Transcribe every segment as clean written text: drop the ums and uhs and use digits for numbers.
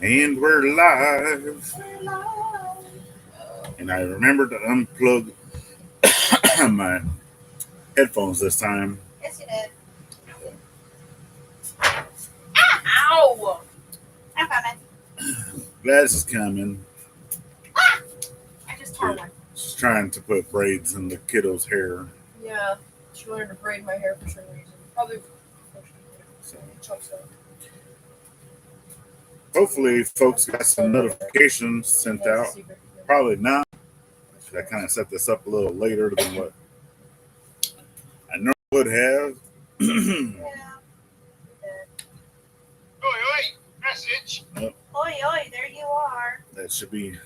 And we're live. And I remembered to unplug my headphones this time. Yes, you did. Ow! I'm coming. Gladys is coming. I just tore one. She's trying to put braids in the kiddo's hair. Yeah, she wanted to braid my hair for some reason. Probably. So Chokes up. hopefully, folks got some notifications sent out. Probably not. I kind of set this up a little later than what I normally would have. Yeah. Oi, message. Oi, oi, there you are. That should be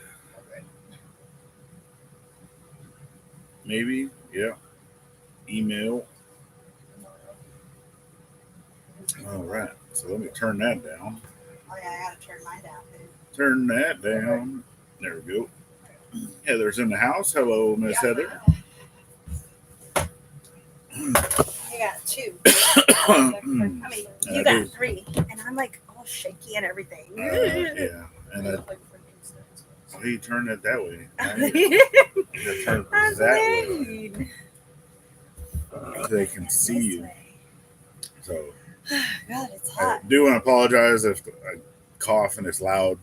maybe, yeah. Email. All right. So let me turn that down. Oh, yeah, I gotta turn mine down, too. Turn that down. There we go. Heather's in the house. Hello, Miss Heather. You got two. I mean, you I got do. three. And I'm like all shaky and everything. Yeah. And I, oh, he turned it that way. You turn it that way. So they can see you. So God, it's I hot. do want to apologize if I cough and it's loud.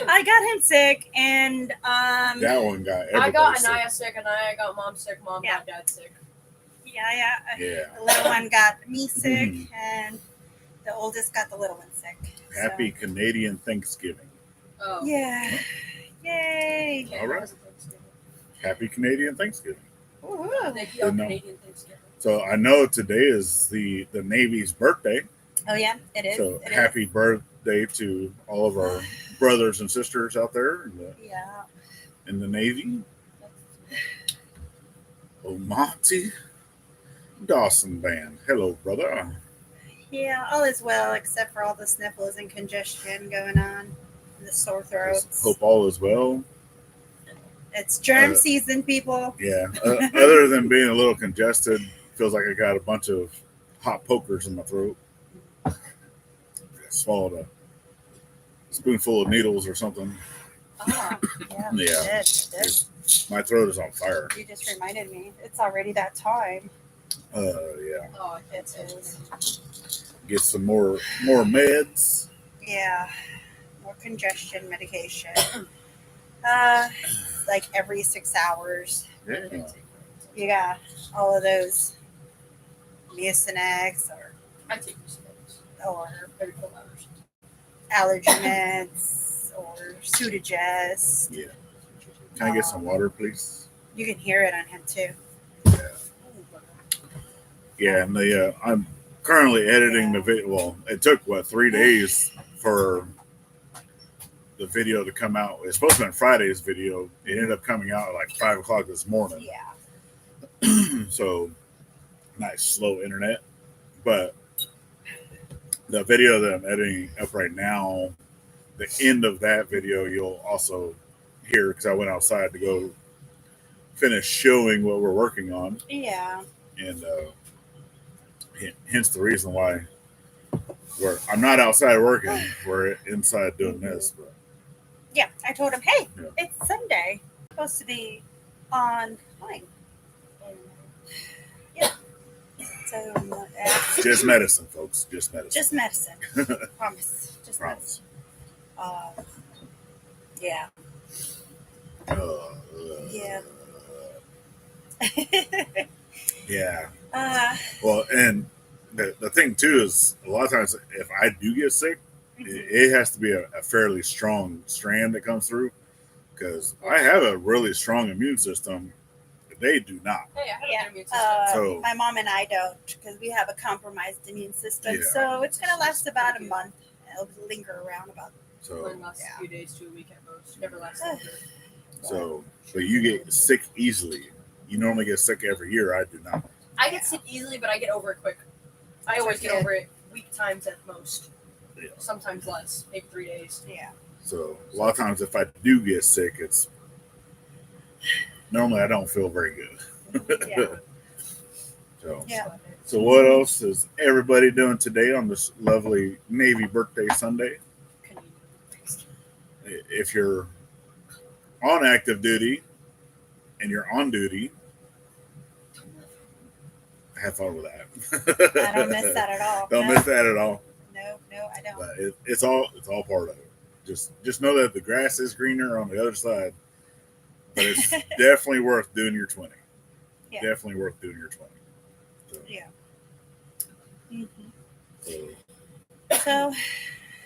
I got him sick, and That one got everybody I got sick. Anaya sick, Anaya got mom sick, mom Yeah. got dad sick. yeah. Yeah. The little one got me sick, Mhm. and the oldest got the little one sick. So, Happy Canadian Thanksgiving. Oh. yeah. Yay. All right. Happy Canadian Thanksgiving. Woohoo. Thank you on No. Canadian Thanksgiving. So I know today is the Navy's birthday. Oh, yeah, it is. So It happy birthday to all of our brothers and sisters out there is. Yeah. in the Navy. Oh, Monty Dawson Band. Hello, brother. Yeah, all is well except for all the sniffles and congestion going on, and the sore throats. Hope all is well. It's germ season, people. Yeah. Other than being a little congested, feels like I got a bunch of hot pokers in my throat. I swallowed a spoonful of needles or something. Oh, yeah. Yeah. It did. My throat is on fire. You just reminded me. It's already that time. Yeah. Oh, It is. Get some more meds. Yeah. More congestion medication. Like every 6 hours. Yeah. You got all of those Mucinex I take these things or every 12 hours. allergy meds or Sudagest. Yeah. Can I get some water, please? You can hear it on him too. Yeah, and I'm currently editing the video. Well, it took 3 days for the video to come out. It's supposed to be Friday's video. It ended up coming out at like 5:00 this morning. Yeah. So nice slow internet. But the video that I'm editing up right now, the end of that video you'll also hear because I went outside to go finish showing what we're working on. Yeah. And hence the reason why I'm not outside working. We're inside doing this. But Yeah. I told him, hey, Yeah. it's Sunday. It's supposed to be on time. Yeah. So just medicine, folks. Just medicine. just medicine. Promise. Just Promise. medicine. Yeah. Yeah. Yeah. Well, and the thing too is a lot of times if I do get sick, it has to be a fairly strong strand that comes through because I have a really strong immune system. They do not. Hey, I have Yeah. an immune system. So- my mom and I don't because we have a compromised immune system. Yeah. So it's gonna last about a month. It'll linger around about. So Mine lasts a few days to a week at most. Never lasts longer. but you get sick easily. You normally get sick every year. I do not. I get sick easily, but I get over it quick. I always get over it week times at most. Yeah. Sometimes less, maybe 3 days. Yeah. So a lot of times if I do get sick, it's normally I don't feel very good. Yeah. So Yeah. So what else is everybody doing today on this lovely Navy birthday Sunday? if you're on active duty and you're on duty, have fun with that. I don't miss that at all. Don't No. miss that at all. No, I don't. But it's all part of it. Just know that the grass is greener on the other side, but it's definitely worth doing your 20. Yeah. Definitely worth doing your 20. So, Yeah. so So,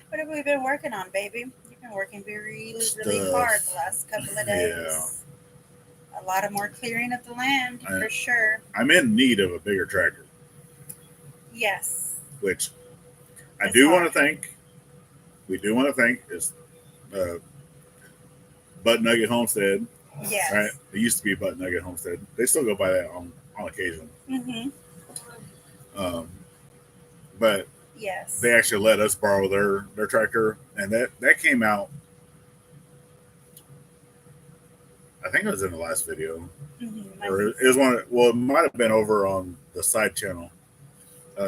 what have we been working on, baby? You've been working really Stuff. hard the last couple of days. Yeah. A lot of more clearing of the land, for sure. I'm in need of a bigger tractor, Yes. which I It's do hard. want to thank. We do want to thank is Butt Nugget Homestead. Yes. Right? It used to be Butt Nugget Homestead. They still go by that on occasion. Mm-hmm. But Yes. they actually let us borrow their tractor, and that came out. I think it was in the last video, Mm-hmm. or it was one. Well, it might have been over on the side channel.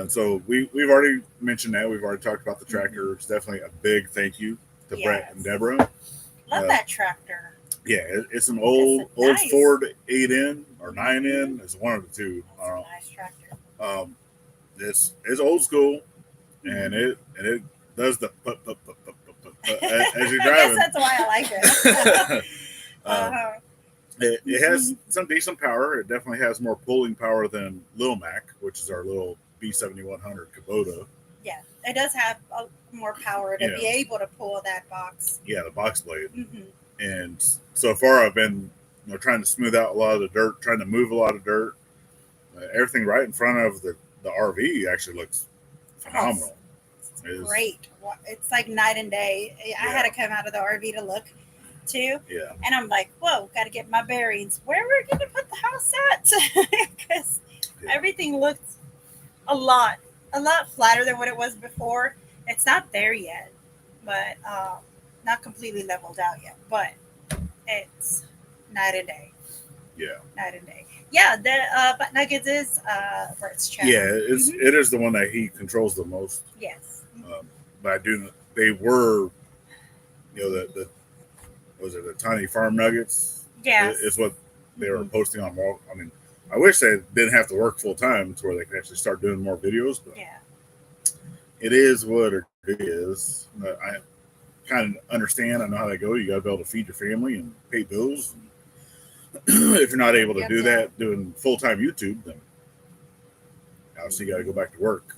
So we've already mentioned that. We've already talked about the tractor. It's definitely a big thank you to Brett and Deborah. Love that tractor. Yeah, it's an old nice. Ford 8N or 9N. It's one of the two. That's a nice tractor. It's old school, and it does the as you're I driving. guess that's why I like it. It has some decent power. It definitely has more pulling power than Lil Mac, which is our little B7100 Kubota. Yeah, it does have more power to be able to pull that box. Yeah, the box blade. Mm-hmm. And so far, I've been trying to smooth out a lot of the dirt, trying to move a lot of dirt. Everything right in front of the RV actually looks phenomenal. It's great. It's like night and day. I had to come out of the RV to look too. Yeah. And I'm like, whoa, got to get my bearings. Where we're going to put the house at? Because everything looks a lot flatter than what it was before. It's not there yet, but not completely leveled out yet. But it's night and day. Yeah. Night and day. Yeah, the Butt Nuggets is Bert's channel. Yeah, it is the one that he controls the most. Yes. But they were, the was it the Tiny Farm Nuggets? Yes. Is what they were posting on. I mean, I wish they didn't have to work full time to where they could actually start doing more videos. But it is what it is. I kind of understand. I know how that goes. You got to be able to feed your family and pay bills. And if you're not able to do that doing full time YouTube, then obviously you got to go back to work.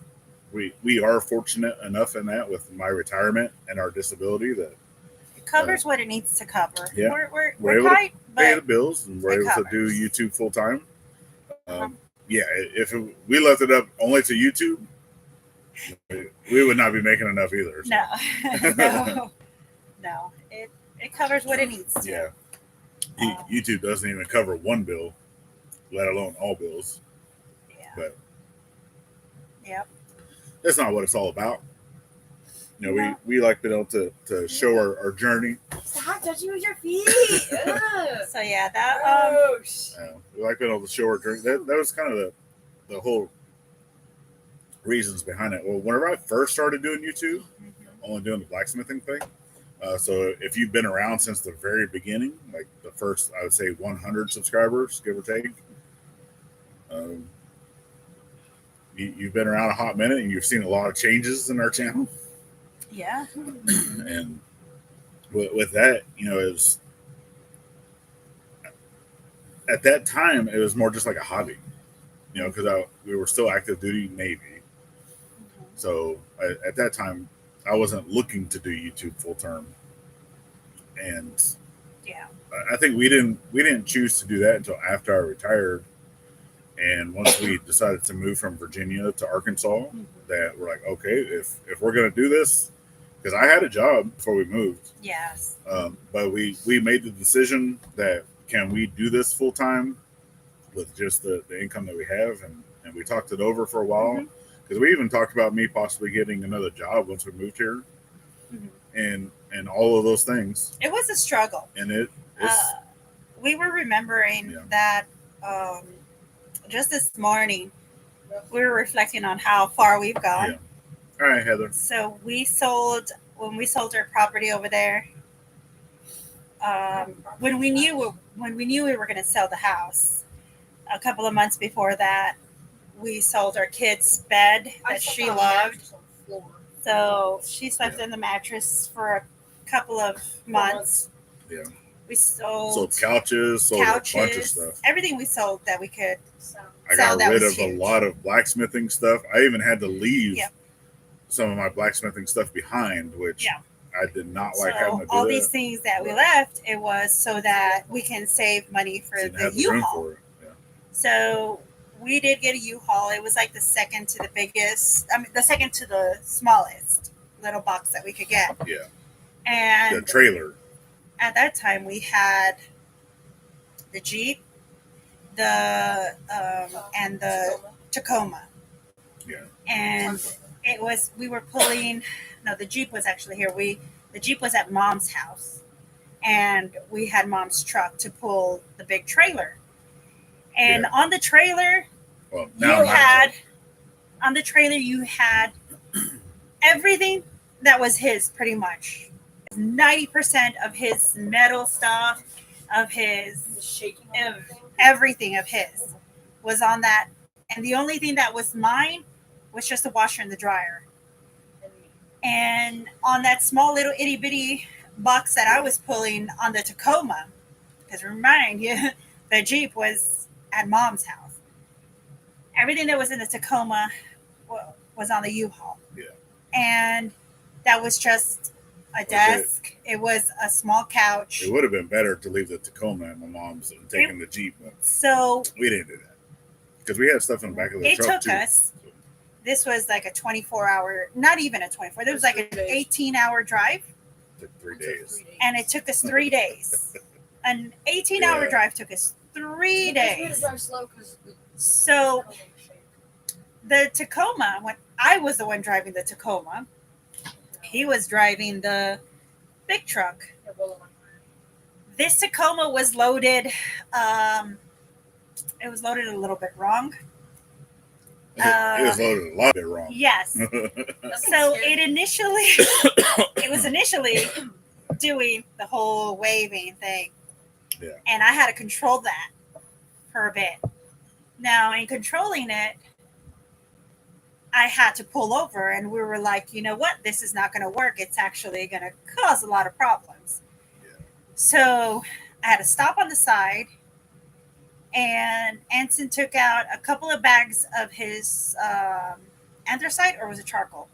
We are fortunate enough in that with my retirement and our disability that it covers what it needs to cover. Yeah, we're able tight, to pay the bills, and we're able covers. to do YouTube full time. Yeah, if we left it up only to YouTube, we would not be making enough either. So. No. It covers what it needs to. Yeah. YouTube doesn't even cover one bill, let alone all bills. Yeah. But yep. That's not what it's all about. We like being able to show our journey. Stop touching with your feet. So yeah, that we like being able to show our journey. That was kind of the whole reasons behind it. Well, whenever I first started doing YouTube, only doing the blacksmithing thing. So if you've been around since the very beginning, like the first, I would say 100 subscribers, give or take, you've been around a hot minute and you've seen a lot of changes in our channel. Yeah. And with that, it was at that time it was more just like a hobby, because we were still active duty Navy. So at that time, I wasn't looking to do YouTube full term, and I think we didn't choose to do that until after I retired. And once we decided to move from Virginia to Arkansas, that we're like, okay, if we're gonna do this, because I had a job before we moved. Yes. But we made the decision that can we do this full time with just the income that we have, and we talked it over for a while. Because we even talked about me possibly getting another job once we moved here, and all of those things. It was a struggle, and we were remembering that just this morning. We were reflecting on how far we've gone. Yeah. All right, Heather. So when we sold our property over there, when we knew we were going to sell the house, a couple of months before that, we sold our kid's bed that she loved. So she slept in the mattress for a couple of months. Yeah. We sold couches, sold a bunch of stuff. Everything we sold that we could. I got rid of a lot of blacksmithing stuff. I even had to leave some of my blacksmithing stuff behind, which I did not like having to do all these things that we left, it was so that we can save money for the UHaul. So we did get a UHaul. It was like the second to the biggest. I mean, the second to the smallest little box that we could get. Yeah. And the trailer. At that time, we had the Jeep, and the Tacoma. Yeah. And we were pulling. No, the Jeep was actually here. The Jeep was at Mom's house, and we had Mom's truck to pull the big trailer. And on the trailer, you had everything that was his, pretty much. 90% of his metal stuff, of his everything of his was on that. And the only thing that was mine was just the washer and the dryer. And on that small little itty bitty box that I was pulling on the Tacoma, because remind you, the Jeep was at Mom's house. Everything that was in the Tacoma was on the U-Haul. Yeah. And that was just a desk. It was a small couch. It would have been better to leave the Tacoma at my mom's and taking the Jeep. But so we didn't do that because we had stuff in the back of the truck. It took us. This was like a 24-hour, not even a 24. There was like an 18-hour drive. It took 3 days. And it took us 3 days. An 18-hour drive took us 3 days. So the Tacoma, when I was the one driving the Tacoma, he was driving the big truck. This Tacoma was loaded. It was loaded a little bit wrong. It was loaded a lot bit wrong. Yes. So it was initially doing the whole waving thing. Yeah. And I had to control that for a bit. Now, in controlling it, I had to pull over, and we were like, you know what? This is not going to work. It's actually going to cause a lot of problems. Yeah. So I had to stop on the side, and Anson took out a couple of bags of his anthracite, or was it charcoal?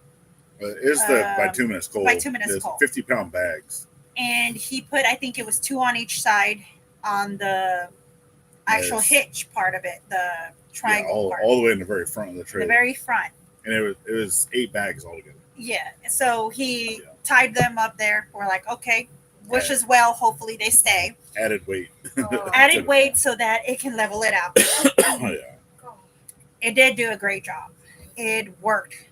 It's the bituminous coal. Bituminous coal. 50-pound bags. And he put, I think it was 2 on each side on the actual hitch part of it, the triangle part. All the way in the very front of the trailer. The very front. And it was 8 bags altogether. Yeah. So he tied them up there. We're like, okay, wish as well. Hopefully they stay. Added weight. Added weight so that it can level it out. It did do a great job. It worked.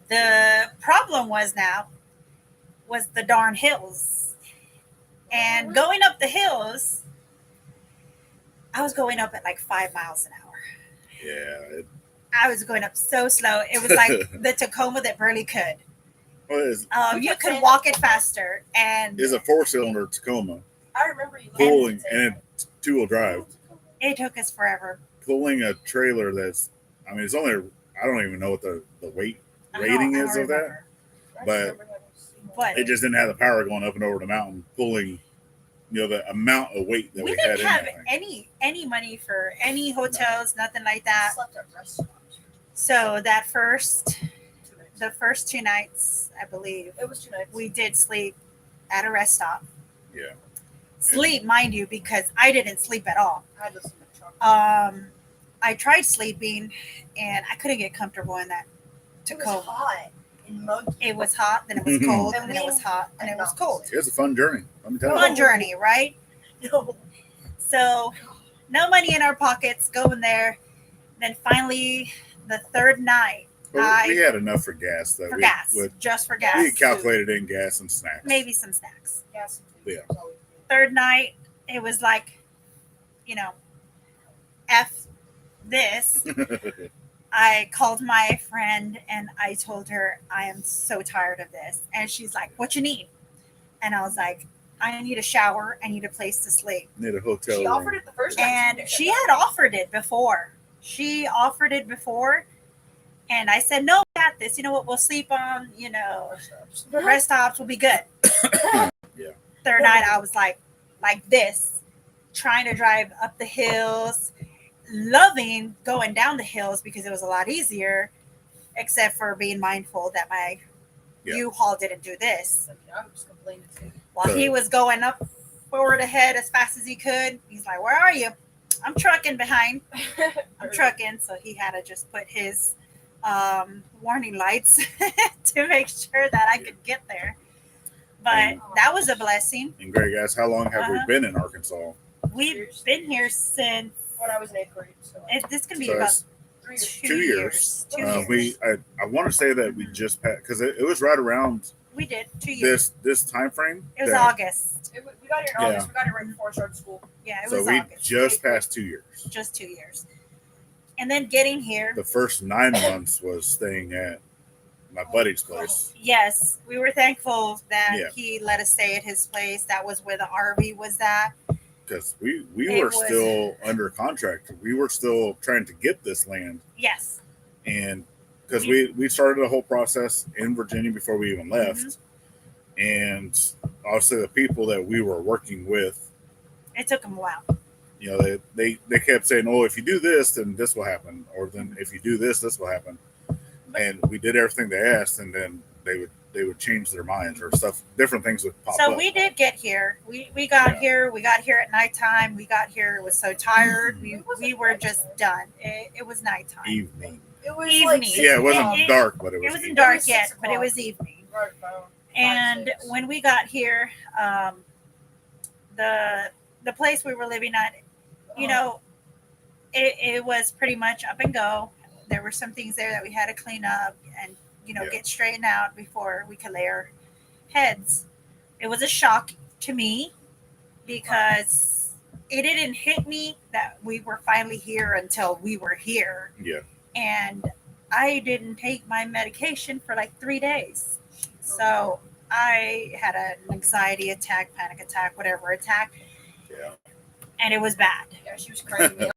The problem was the darn hills. And going up the hills, I was going up at like 5 miles an hour. Yeah. I was going up so slow. It was like the Tacoma that barely could. Well, you could walk it faster. And it's a 4-cylinder Tacoma. I remember you pulling, and it's 2-wheel drive. It took us forever. Pulling a trailer that's, I mean, it's only, I don't even know what the weight rating is of that. But it just didn't have the power going up and over the mountain, pulling, the amount of weight that we had in that thing. We didn't have any money for any hotels, nothing like that. So the first 2 nights, I believe, it was 2 nights. We did sleep at a rest stop. Yeah. Sleep, mind you, because I didn't sleep at all. I had to sleep in the truck. I tried sleeping, and I couldn't get comfortable in that Tacoma. It was hot and muggy. It was hot, then it was cold, and then it was hot, and it was cold. It was a fun journey. Let me tell you. Fun journey, right? No. So, no money in our pockets, going there. Then finally, the third night, we had enough for gas. Just for gas. We calculated in gas and snacks. Maybe some snacks. Gas. Yeah. Third night, it was like, F this. I called my friend and I told her, I am so tired of this. And she's like, what you need? And I was like, I need a shower. I need a place to sleep. Need a hotel She room. offered it the first time. And she had offered it before. And I said, no, we got this. You know what? We'll sleep on, rest stops will be good. Yeah. Third night, I was like this, trying to drive up the hills, loving going down the hills because it was a lot easier, except for being mindful that my U-Haul didn't do this. I was complaining too. While he was going up forward ahead as fast as he could, he's like, where are you? I'm trucking behind. I'm trucking. So he had to just put his warning lights to make sure that I could get there. But that was a blessing. And Greg asked, how long have we been in Arkansas? We've been here since when I was in 8th grade. So this can be So about it's 2 years. 2 years. I want to say that we just passed because it was right around We did 2 years. this time frame. It was August. We got here in August. We got here right before I started school. Yeah, it So was we August. just passed 2 years. Just 2 years. And then getting here. The first 9 months was staying at my buddy's place. Yes, we were thankful that Yeah. he let us stay at his place. That was where the RV was at. Because we were still under contract. We were still trying to get this land. Yes. And because we started the whole process in Virginia before we even left. And obviously the people that we were working with, It took them a while. they kept saying, oh, if you do this, then this will happen. Or then if you do this, this will happen. And we did everything they asked, and then they would change their minds or stuff. Different things would pop up. So we did get here. We got here. We got here at nighttime. We got here. It was so tired. We were just done. It was nighttime. Evening. It was Evening. like 6 Yeah, it wasn't It- dark, but it It was. wasn't evening. dark It was yet, 6 but it o'clock. was evening. right about And 5, 6. when we got here, the place we were living at, it was pretty much up and go. There were some things there that we had to clean up and get straightened out before we could lay our heads. It was a shock to me because it didn't hit me that we were finally here until we were here. Yeah. And I didn't take my medication for like 3 days. So I had an anxiety attack, panic attack, whatever attack. Yeah. And it was bad. Yeah, she was crying. Me.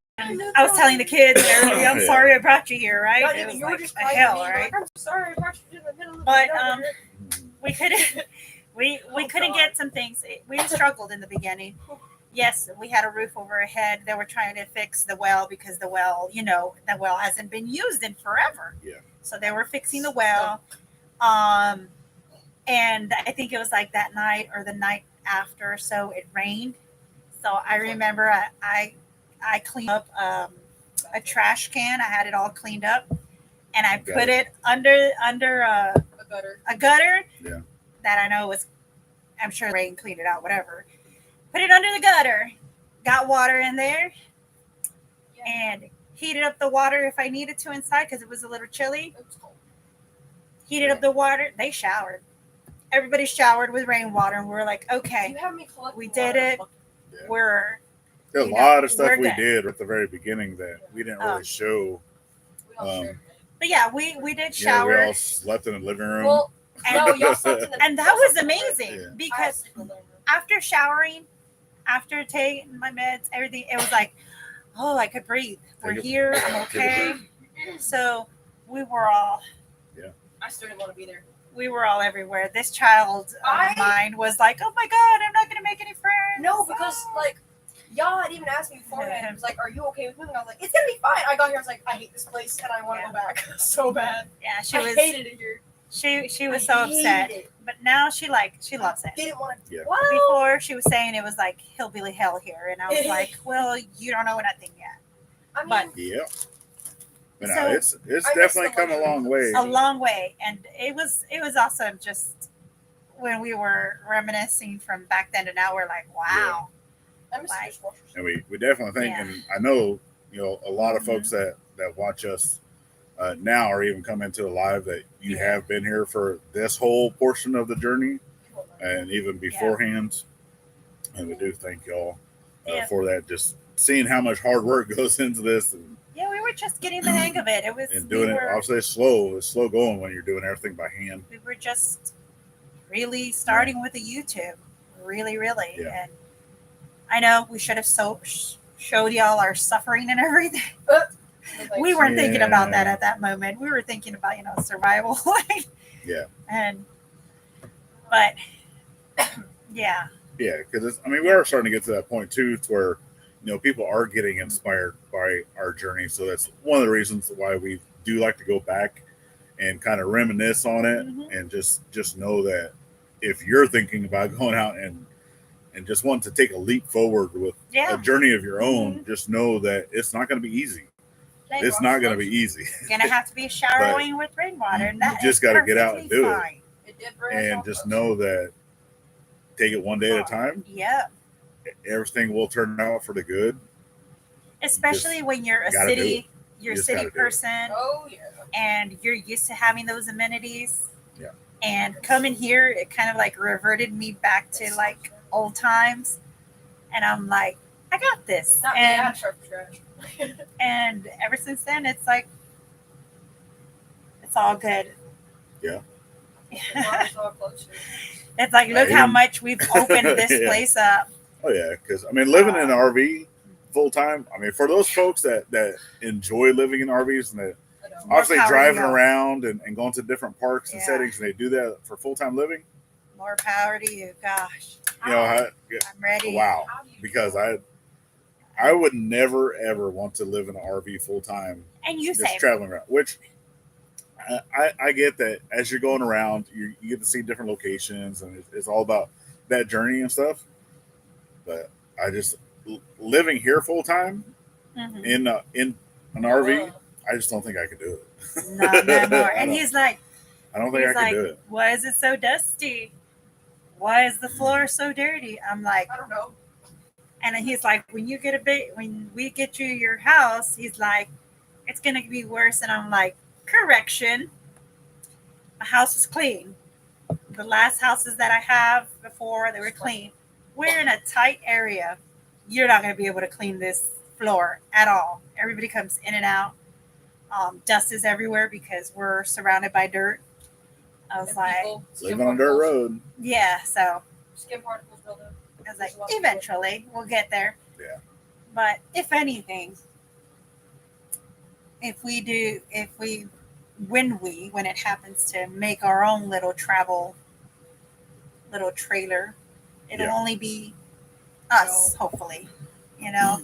I was telling the kids, I'm Yeah. sorry I brought you here, right? Not It even, was you were like just a crying. hell, Me. You're right? like, I'm sorry, I brought you in the middle of the But, night. We couldn't we couldn't get some things. We struggled in the beginning. Yes, we had a roof over our head. They were trying to fix the well because the well hasn't been used in forever. Yeah. So they were fixing the well. And I think it was like that night or the night after, so it rained. So I remember I cleaned up a trash can. I had it all cleaned up, and I put it under A gutter. a gutter. Yeah. That I know was, I'm sure the rain cleaned it out, whatever. Put it under the gutter. Got water in there, and heated up the water if I needed to inside because it was a little chilly. It was cold. Heated up the water. They showered. Everybody showered with rainwater, and we were like, okay, You have me collect we water. did it. Yeah. We're There's a You lot know, of stuff we're we good. did at the very beginning that we didn't really show. We don't Um, share. But yeah, we did Yeah, we shower, all slept in the living room. Well, and, no, y'all slept in the and that y'all was slept in the living amazing Yeah. room. I because slept in the living room. after showering, after taking my meds, everything, it was like, oh, I could breathe. We're Take a- here. I'm take a okay. So we were all I still didn't want to be there. everywhere. This child of mine was like, oh my God, I'm not going to make any friends. No, because like y'all had even asked me beforehand. It was like, "Are you okay with moving?" I was like, "It's gonna be fine." I got here, I was like, "I hate this place and I want to go back so bad." Yeah, she I was hated it here. she was I so hated upset. it. But now she loves it. Didn't want to. Yeah. Well, Before she was saying it was like hillbilly hell here, and I was like, well, you don't know nothing yet. I mean, but- Yeah. But So, no, it's I miss definitely the come a long way. A long way, and it was awesome. Just when we were reminiscing from back then to now, we're like, wow. I miss the like- dishwashers. And we definitely think, Yeah. and I know, a lot of Mhm. folks that watch us now or even come into the live that you Yeah. have been here for this whole portion of the journey and even beforehand. And we do thank y'all Yeah. for that. Just seeing how much hard work goes into this and Yeah, we were just getting the hang of it. It was doing we it. were, Obviously, it's slow going when you're doing everything by hand. we were just really starting with the YouTube. really, really. Yeah. And I know we should have showed y'all our suffering and everything. Like, We weren't thinking about that Yeah. at that moment. We were thinking about survival. Yeah. But yeah, Yeah, because we are starting to get to that point too, to where people are getting inspired by our journey. So that's one of the reasons why we do like to go back and kind of reminisce on it, Mhm. and just know that if you're thinking about going out and just want to take a leap forward with yeah, a journey of your own, just know that it's not going to be easy. like, It's not going to be easy. gonna have to be showering with rainwater, and You that just is got to get out and perfectly do it, fine. It did bring us and off just those. know that take it one day at a time. Yeah, Everything will turn out for the good. especially when you're a gotta do city, it. you're a just city gotta do it. person, Oh yeah. and you're used to having those amenities. Yeah. And coming here, it kind of like reverted me back to like old times, and I'm like, I got this. Not me, I have sharp trash. And ever since then, it's like it's all good. Yeah. It's like, look how even- much we've opened this Yeah. place up. Oh yeah, because living in an RV full time. For those folks that enjoy living in RVs and that More obviously power to driving y'all. around and going to different parks and Yeah. settings, and they do that for full time living. More power to you. Gosh, I, I'm ready. wow, because I would never ever want to live in an RV full time, And you just say, traveling around. Which I get that as you're going around, you get to see different locations, and it's all about that journey and stuff. But I just living here full time mhm. in an RV, I just don't think I could do it. No more. And he's like, I don't think I could do it. why is it so dusty? Why is the floor so dirty? I'm like, I don't know. and he's like, when we get you your house, he's like, it's gonna be worse. And I'm like, correction. My house is clean. The last houses that I have before, they were clean. We're in a tight area. You're not gonna be able to clean this floor at all. Everybody comes in and out. Dust is everywhere because we're surrounded by dirt. I was like, Living on dirt road. yeah. So Skin particles build up. I was like, eventually we'll get there. Yeah. But if anything, when it happens to make our own little trailer, it'll Yeah. only be us, hopefully. Yeah.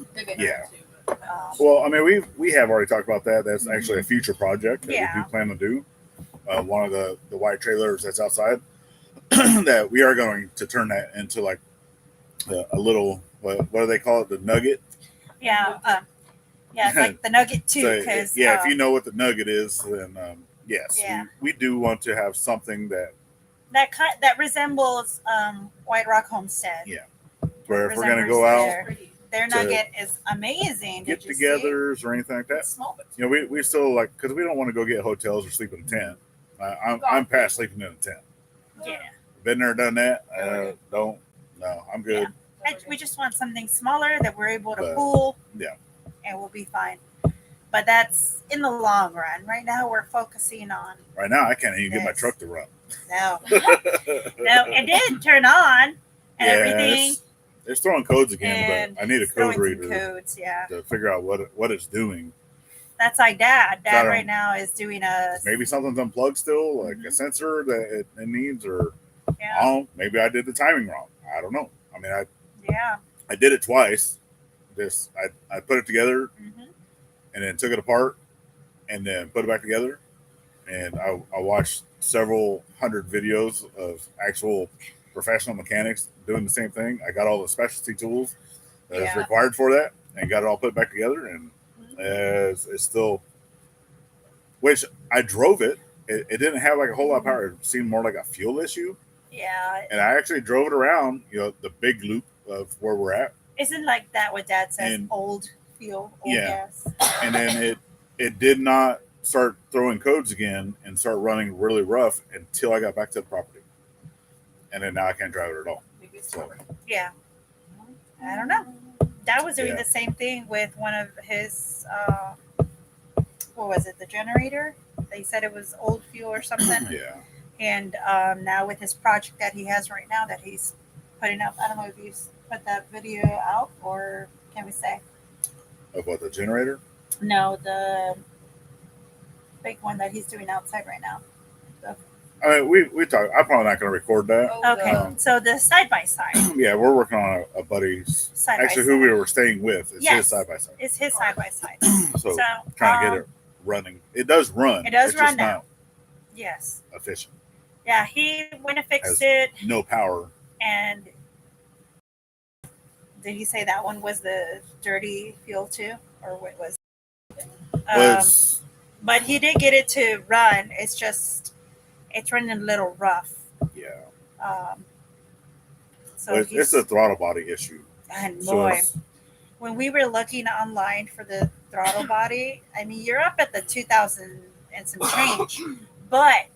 Well, Well, we have already talked about that. That's actually a future project that Yeah. we do plan to do. One of the white trailers that's outside that we are going to turn that into like a little what do they call it, the Nugget? yeah, it's like the Nugget too. So, Because if you know what the Nugget is, then yes, Yeah. we do want to have something that that resembles White Rock Homestead. Yeah. where if we're going to Resembles go out, their to Nugget is amazing. Did you see? get-togethers or anything like that, It's small, but we still like, because we don't want to go get hotels or sleep in a tent. I'm past sleeping in a tent. Yeah. Been there, done that. No, I'm good. We just want something smaller that we're able to But, pool. yeah. And we'll be fine. But that's in the long run. Right now, we're focusing on Right now, I can't even get my Yes. truck to run. no. No, it did turn on and everything. It's throwing codes again, And but I need a it's throwing code some reader codes, yeah. to figure out what it's doing. That's like Dad. I Dad don't- right now is doing a Maybe something's unplugged still, like Mhm. a sensor that it needs, or yeah, maybe I did the timing wrong. I don't know. yeah. I did it twice. I put it together Mhm. and then took it apart and then put it back together. And I watched several hundred videos of actual professional mechanics doing the same thing. I got all the specialty tools that is Yeah. required for that and got it all put back together. And it's still, which I drove it. It didn't have like a whole lot of power. It seemed more like a fuel issue. Yeah. And I actually drove it around, the big loop of where we're at. Isn't like that what Dad says? And- Old fuel, old Yeah. gas. And then it did not start throwing codes again and start running really rough until I got back to the property. And then now I can't drive it at all. maybe it's So, covered. Yeah. I don't know. Dad was doing Yeah. the same thing with one of his what was it, the generator? They said it was old fuel or something. yeah. And now with his project that he has right now that he's putting up. I don't know if you put that video out, or can we say Of what, the generator? no? The big one that he's doing outside right now. I mean, we talk. I'm probably not going to record that. Oh, Okay, no. so the side by side. Yeah, we're working on a buddy's. Side by Actually, who side. we were staying with. It's Yes. his side by side. It's his side by side. So So trying to get it running. It does run. It does it's run just now. not Yes. efficient. Yeah, he went and fixed Has- it, No power. and did he say that one was the dirty fuel too, or what was? Was But he did get it to run. It's just it's running a little rough. yeah. So Well, it's a throttle body issue. and So boy, it's- when we were looking online for the throttle body, I mean, you're up at the 2,000 and some change, but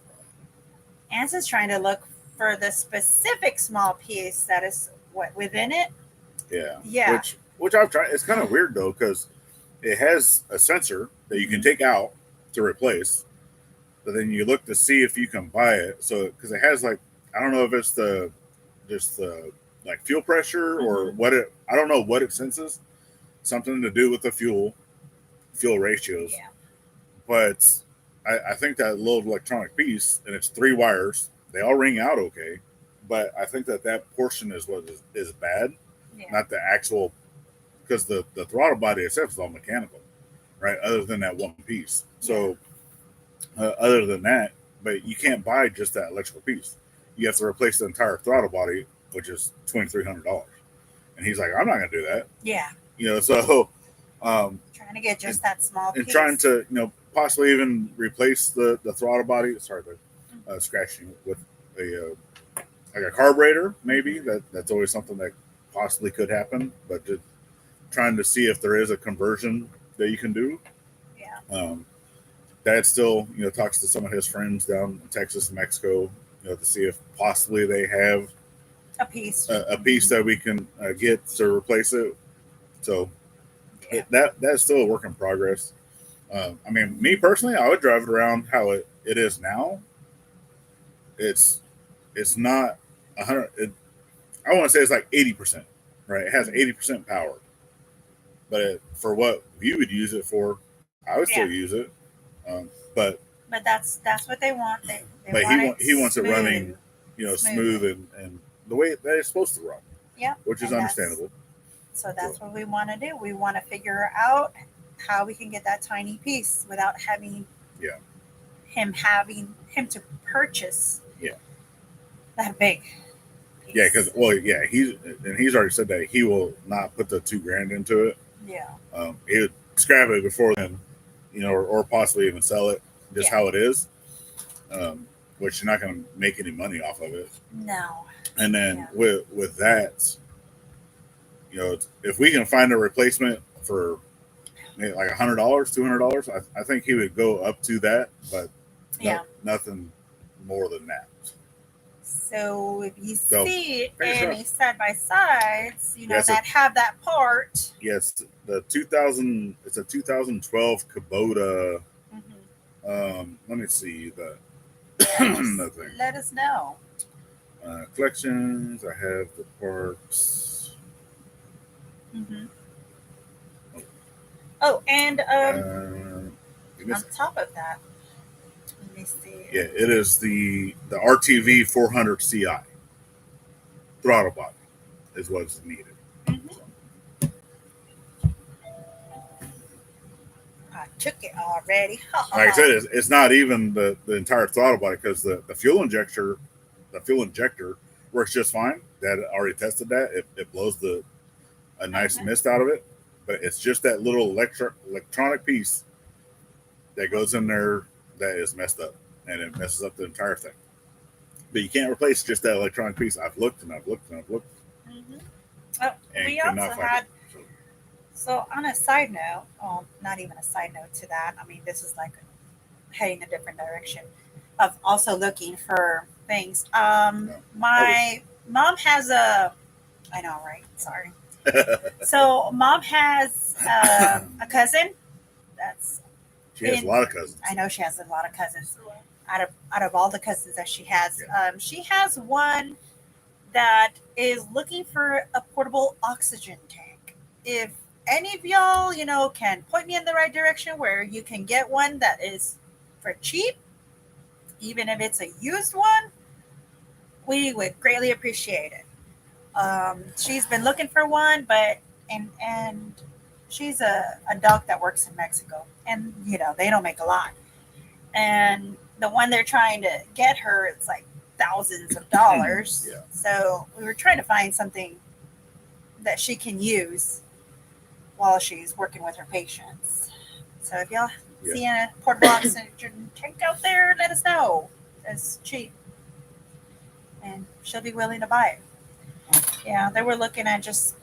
Anson's trying to look for the specific small piece that is what within it. yeah. Yeah. Which I've tried. It's kind of weird though because it has a sensor that you can take out to replace, but then you look to see if you can buy it. So because it has like I don't know if it's just the like fuel pressure or what it. I don't know what it senses. Something to do with the fuel ratios. Yeah. But I think that little electronic piece, and it's 3 wires, they all ring out okay. But I think that portion is what is bad, Yeah. not the actual, because the throttle body itself is all mechanical, right? Other than that one piece. So other than that, but you can't buy just that electrical piece. You have to replace the entire throttle body, which is $2,300. And he's like, I'm not going to do that. Yeah. So Trying to get just that small and piece. trying to possibly even replace the throttle body. Sorry, the scratching with a like a carburetor maybe. That's always something that possibly could happen. But just trying to see if there is a conversion that you can do. Yeah. Dad still talks to some of his friends down in Texas and Mexico to see if possibly they have A piece. a piece that we can get to replace it. So Yeah. that's still a work in progress. I mean, me personally, I would drive it around how it is now. It's not 100. I want to say it's like 80%, right? It has 80% power, but for what you would use it for, I would still use it. But that's what they want. They but want he wants it smooth. running, smooth and the way that it's supposed to run. Yeah, which is and understandable. So that's what we want to do. We want to figure out how we can get that tiny piece without having him to purchase that big piece. Yeah, because he's already said that he will not put the $2,000 into it. Yeah. He would scrap it before then, or possibly even sell it just how it is, which you're not going to make any money off of it. No. And then with that, if we can find a replacement for maybe like $100, $200, I think he would go up to that, but nothing more than that. So if you see finish any up. side by sides, Yes, that have that part. Yes, it's a 2012 Kubota. Let me see the thing. Let us know. Collections. I have the parts. Oh, and on on top of that, let me see. Yeah, it is the RTV 400 CI throttle body is what's needed. I took it already. Like I said, it's not even the entire throttle body because the fuel injector works just fine. Dad already tested that. It blows a nice mist out of it, but it's just that little electronic piece that goes in there that is messed up, and it messes up the entire thing. But you can't replace just that electronic piece. I've looked and I've looked and I've looked. And We cannot also find had. it. So on a side note, not even a side note to that. I mean, this is like heading a different direction of also looking for things. My mom has a. I know, right? Sorry. So mom has a cousin that's. She has a lot of cousins. I know she has a lot of cousins. Out of all the cousins that she has, she has one that is looking for a portable oxygen tank. If any of y'all, can point me in the right direction where you can get one that is for cheap, even if it's a used one, we would greatly appreciate it. She's been looking for one, but and she's a doc that works in Mexico, and they don't make a lot. And the one they're trying to get her, it's like thousands of dollars. Yeah. So we were trying to find something that she can use while she's working with her patients. So if y'all see a portable oxygen tank out there, let us know. It's cheap, and she'll be willing to buy it. Yeah, they were looking at just,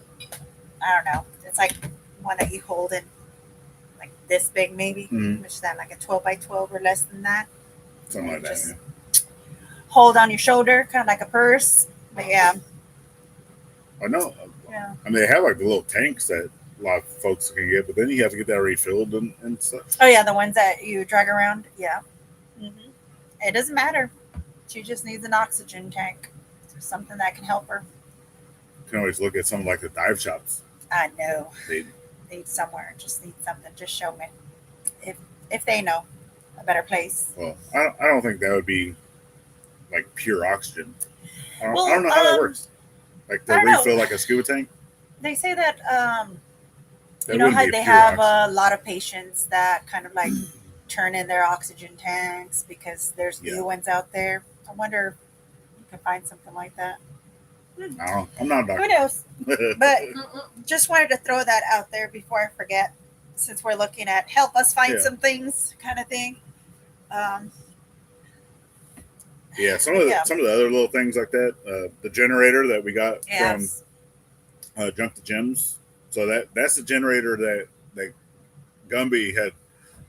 I don't know. It's like one that you hold in like this big, maybe. Which is that, like a 12 by 12 or less than that? Something like that. Just hold on your shoulder, kind of like a purse. But yeah. I know. Yeah. I mean, they have like the little tanks that a lot of folks can get, but then you have to get that refilled and such. Oh yeah, the ones that you drag around. Yeah. It doesn't matter. She just needs an oxygen tank. So something that can help her. You can always look at some like the dive shops. I know. They need somewhere. Just need something. Just show me. If they know a better place. Well, I don't think that would be like pure oxygen. I don't know how that works. Like they refill like a scuba tank. They say that That you know wouldn't how be they pure have oxygen. a lot of patients that kind of like turn in their oxygen tanks because there's new ones out there. I wonder if you can find something like that. I don't know. I'm not a doctor. Who knows? But just wanted to throw that out there before I forget, since we're looking at help us find some things kind of thing. Yeah, some of the other little things like that. The generator that we got from Junk to Gems. So that's the generator that Gumby had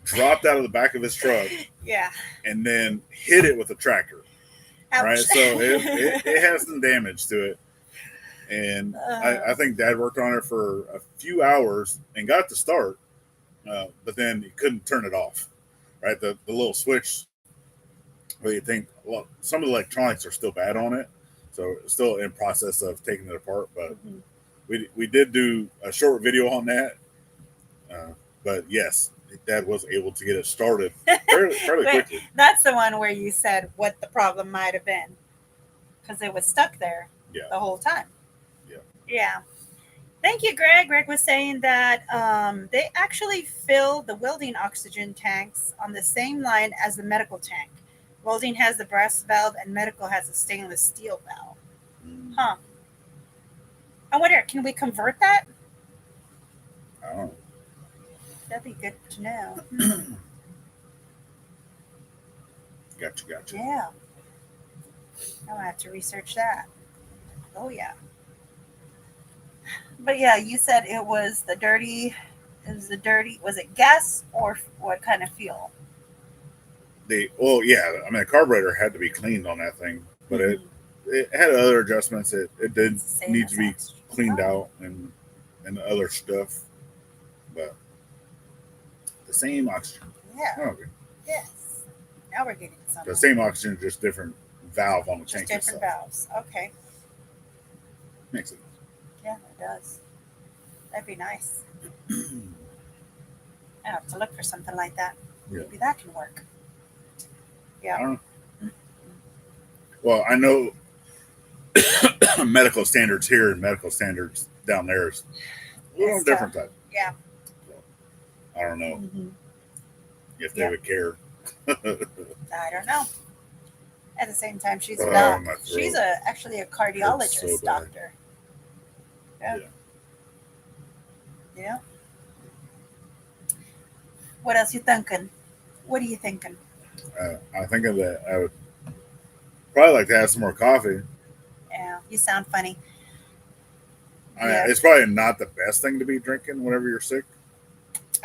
dropped out of the back of his truck. Yeah. And then hit it with a tractor. Ouch. Right, so it has some damage to it. And I think Dad worked on it for a few hours and got it to start, but then he couldn't turn it off. Right, the little switch. Well, you think, well, some of the electronics are still bad on it, so it's still in process of taking it apart. But we did do a short video on that. But yes, Dad was able to get it started fairly quickly. That's the one where you said what the problem might have been, because it was stuck there the whole time. Yeah. Thank you, Greg. Greg was saying that they actually fill the welding oxygen tanks on the same line as the medical tank. Welding has the brass valve and medical has a stainless steel valve. Huh. I wonder, can we convert that? I don't know. That'd be good to know. Gotcha. Yeah. I'll have to research that. Oh, yeah. But yeah, you said it was the dirty, was it gas or what kind of fuel? I mean, the carburetor had to be cleaned on that thing, but it had other adjustments. It did need to be cleaned out and other stuff, but the same oxygen. Yeah. Oh, okay. Yes. Now we're getting something. The same oxygen, just different valve on the tank. Just different valves. Okay. Makes sense. Yeah, it does. That'd be nice. I have to look for something like that. Yeah. Maybe that can work. Yeah. Well, I know medical standards here and medical standards down there is a little different type. Yeah. So, I don't know if they would care. I don't know. At the same time, she's a doc. She's actually a cardiologist doctor. Yeah. What else you thinking? What are you thinking? I'm thinking that I would probably like to have some more coffee. Yeah, you sound funny. It's probably not the best thing to be drinking whenever you're sick.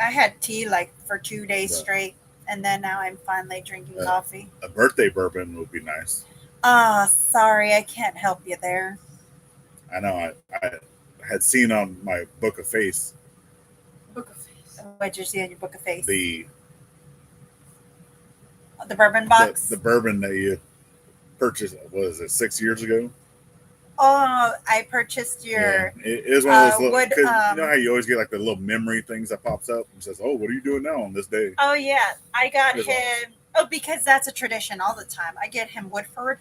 I had tea like for 2 days straight, and then now I'm finally drinking coffee. A birthday bourbon would be nice. Sorry, I can't help you there. I know. I had seen on my Book of Face. Book of Face. What did you see on your Book of Face? The bourbon box? The bourbon that you purchased, what is it, 6 years ago? Oh, I purchased your. It is one of those little. wood, 'Cause you know how you always get like the little memory things that pops up and says, "Oh, what are you doing now on this day?" Oh yeah, I got It's him. Oh, because that's a tradition all the time. I get him Woodford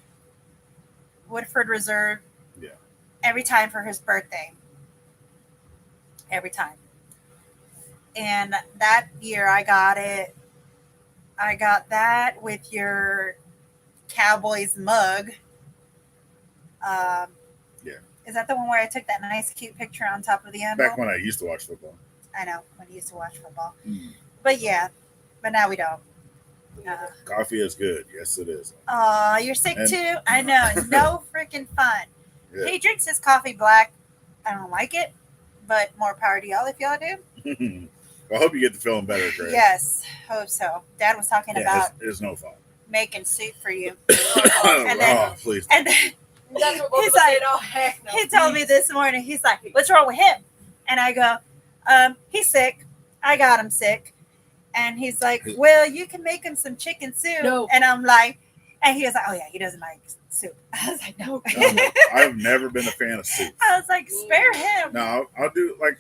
Reserve. Yeah. Every time for his birthday. Every time. And that year I got it. I got that with your Cowboys mug. Yeah. Is that the one where I took that nice, cute picture on top of the envelope? Back when I used to watch football. I know, when I used to watch football. Mm. But yeah, but now we don't. Coffee is good. Yes, it is. Oh, you're sick And- too? I know. No freaking fun. Yeah. He drinks his coffee black. I don't like it, but more power to y'all if y'all do. Well, I hope you get to feeling better, Greg. Yes, hope so. Dad was talking about it's no fun. making soup for you. And then- please. And then That's what both He's of us like- said. Oh, heck no. he told me this morning, he's like, what's wrong with him? And I go, he's sick. I got him sick. And he's like, well, you can make him some chicken soup. No. And I'm like, and he was like, oh yeah, he doesn't like soup. I was like, no. I've never been a fan of soup. I was like, spare him. No, I'll do like,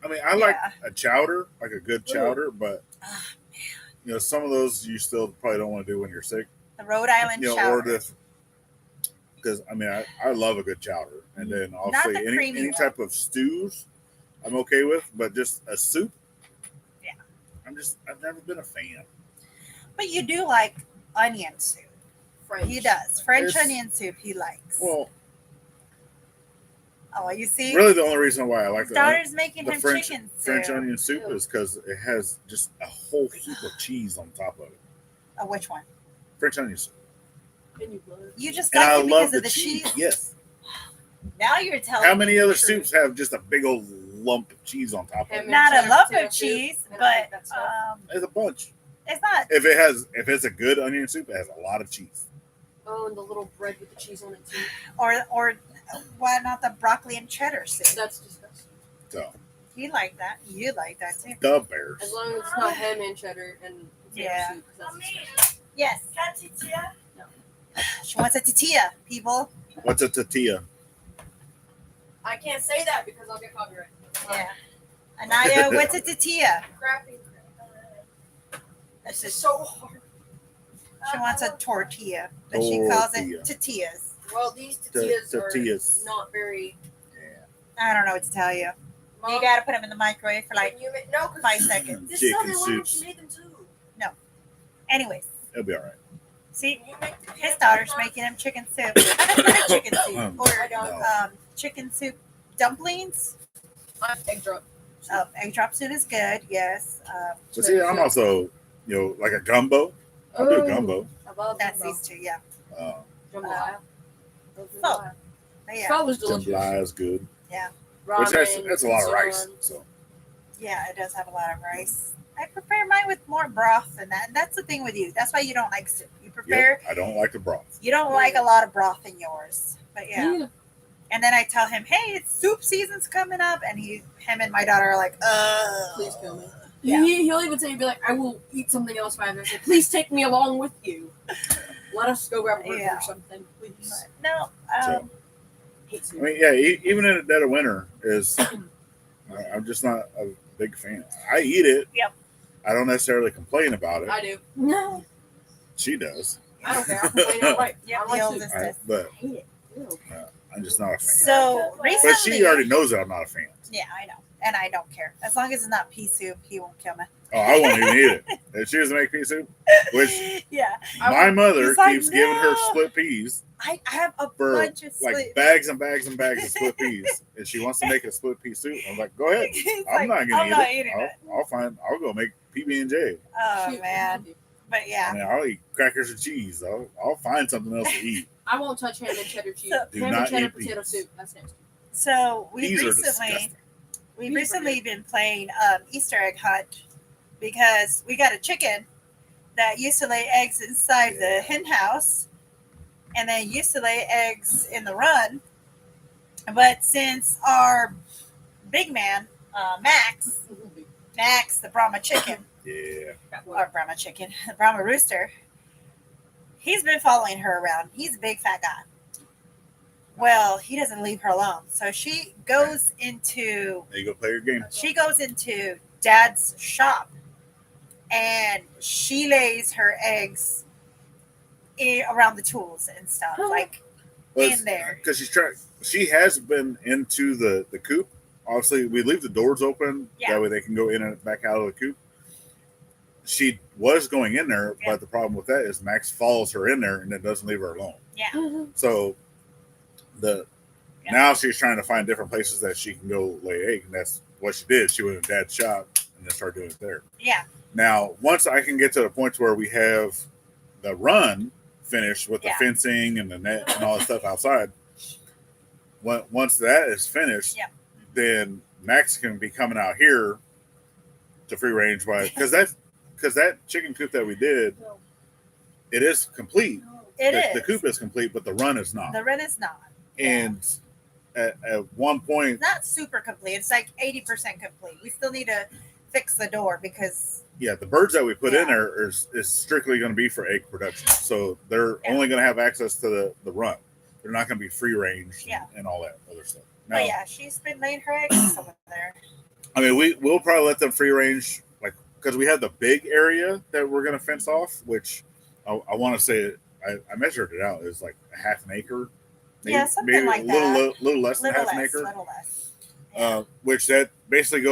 I mean, I like Yeah. a chowder, like a good chowder, but Ah, you know, some of those you still probably don't want to do when you're sick. The Rhode Island You know, chowder. or this, because I mean, I love a good chowder, and then Not obviously the any creamy one. type of stews, I'm okay with, but just a soup. Yeah. I've never been a fan. But you do like onion soup. French. He does. French It's- onion soup he likes. Well, Oh, you see? really, the only reason why I like His daughter's making the him French chicken soup. French onion soup is because it has just a whole heap of cheese on top of it. Oh, which one? French onion soup, And you love it. You just and like I it love because the of the cheese. cheese? Yes. Now you're telling How many me other the truth. soups have just a big old lump of cheese on top of Ham it? and Not a cheddar lump potato of soup, cheese, and I but like that stuff. There's a bunch. it's not. If it's a good onion soup, it has a lot of cheese. Oh, and the little bread with the cheese on it too. Or why not the broccoli and cheddar soup? That's disgusting. So You like that. You like that too. the Bears. As long as it's not ham and cheddar and potato Yeah. soup. 'Cause that's disgusting. Yes. She wants a Tatia, people. What's a Tatia? I can't say that because I'll get copyright. Yeah. Anaya, what's a Tatia? Crappy. That's This is just, so hard. she wants a tortilla, but she calls it Tatias. Well, these tortillas Tortillas. are not very. Yeah. I don't know what to tell you. Mom, You got to put them in the microwave for like can you make, no, 'cause 5 seconds. This is how Chicken they wanted soups. she made them too. Anyways, It'll be all right. see, Can you make the his daughter's making him chicken soup. I don't like chicken soup. Or No. chicken soup dumplings. egg drop. Egg drop soup is good, yes. But see, I'm also, you know, like a gumbo. I'll do gumbo. I love That's jumbo. these two, yeah. Jambalaya. Pho. But yeah, Pho was delicious. Jambalaya is good. Ramen, Which that's a lot of rice. pizza. So yeah, it does have a lot of rice. I prepare mine with more broth than that. And that's the thing with you. That's why you don't like soup. You prepare, yep, I don't like the broth. you don't like a lot of broth in yours. But yeah. Yeah. And then I tell him, hey, it's soup season's coming up. And him and my daughter are like, Please kill me. Yeah. He'll even say, he'll be like, I will eat something else 5 minutes. Like, please take me along with you. Let us go grab a burger Yeah. or something, please. No. So- Hate I soup. mean, yeah, even in the dead of winter is. I'm just not a big fan. I eat it. Yep. I don't necessarily complain about it. I do. No. She does. I don't care. I complain outright. Yep, I the like soup. oldest I, is. but I hate it. Ew. I'm just not a fan. So But recently. she already knows that I'm not a fan. Yeah, I know. And I don't care. As long as it's not pea soup, he won't kill me. Oh, I won't even eat it. If she doesn't make pea soup, which Yeah. my mother He's like, keeps giving her "No." split peas, I have a For, bunch of like split. bags and bags and bags of split peas, and she wants to make a split pea soup. I'm like, go ahead. He's I'm like, not gonna I'm eat not it. eating it. I'll go make PB and J. Oh Shoot. man. But I yeah. mean, I'll eat crackers and cheese. I'll find something else to eat. I won't touch ham and cheddar cheese. So- Do Ham not and cheddar eat potato peas. soup. That's nasty. So Peas are disgusting. we've recently been playing Easter egg hunt because we got a chicken that used to lay eggs inside the hen house and then used to lay eggs in the run. But since our big man, Max, the Brahma chicken, Yeah. or Brahma chicken, the Brahma rooster, he's been following her around. He's a big fat guy. Well, he doesn't leave her alone. So she goes into There you go, play your game. Dad's shop, and she lays her eggs around the tools and stuff, like in there. Because she has been into the coop. Obviously, we leave the doors open. Yeah. That way they can go in and back out of the coop. She was going in there, Yeah. but the problem with that is Max follows her in there and then doesn't leave her alone. Yeah. So now she's trying to find different places that she can go lay egg, and that's what she did. She went to Dad's shop and then started doing it there. Yeah. Now, once I can get to the point where we have the run finished with the fencing and the net and all the stuff outside, once that is finished, then Max can be coming out here to free range because that chicken coop that we did, it is complete. The coop is complete, but the run is not. The run is not. And at one point, It's not super complete. It's like 80% complete. We still need to fix the door because the birds that we put in there is strictly going to be for egg production. So they're only going to have access to the run. They're not going to be free range and all that other stuff. Now, but she's been laying her eggs over there. I mean, we'll probably let them free range, like, because we have the big area that we're going to fence off, which I want to say I measured it out. It's like a half an acre. Something like that. Little less than half an acre. Little less. Which that basically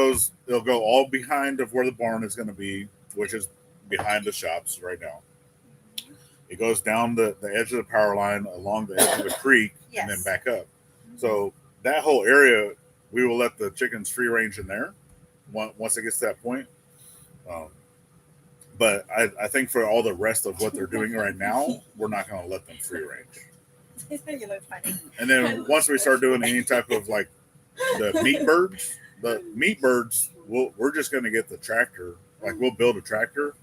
it'll go all behind of where the barn is going to be, which is behind the shops right now. It goes down the edge of the power line along the edge of the creek and then back up. So that whole area, we will let the chickens free range in there once it gets to that point. But I think for all the rest of what they're doing right now, we're not going to let them free range. You look funny. And then once we start doing any type of like the meat birds, we're just going to get the tractor. Like we'll build a tractor,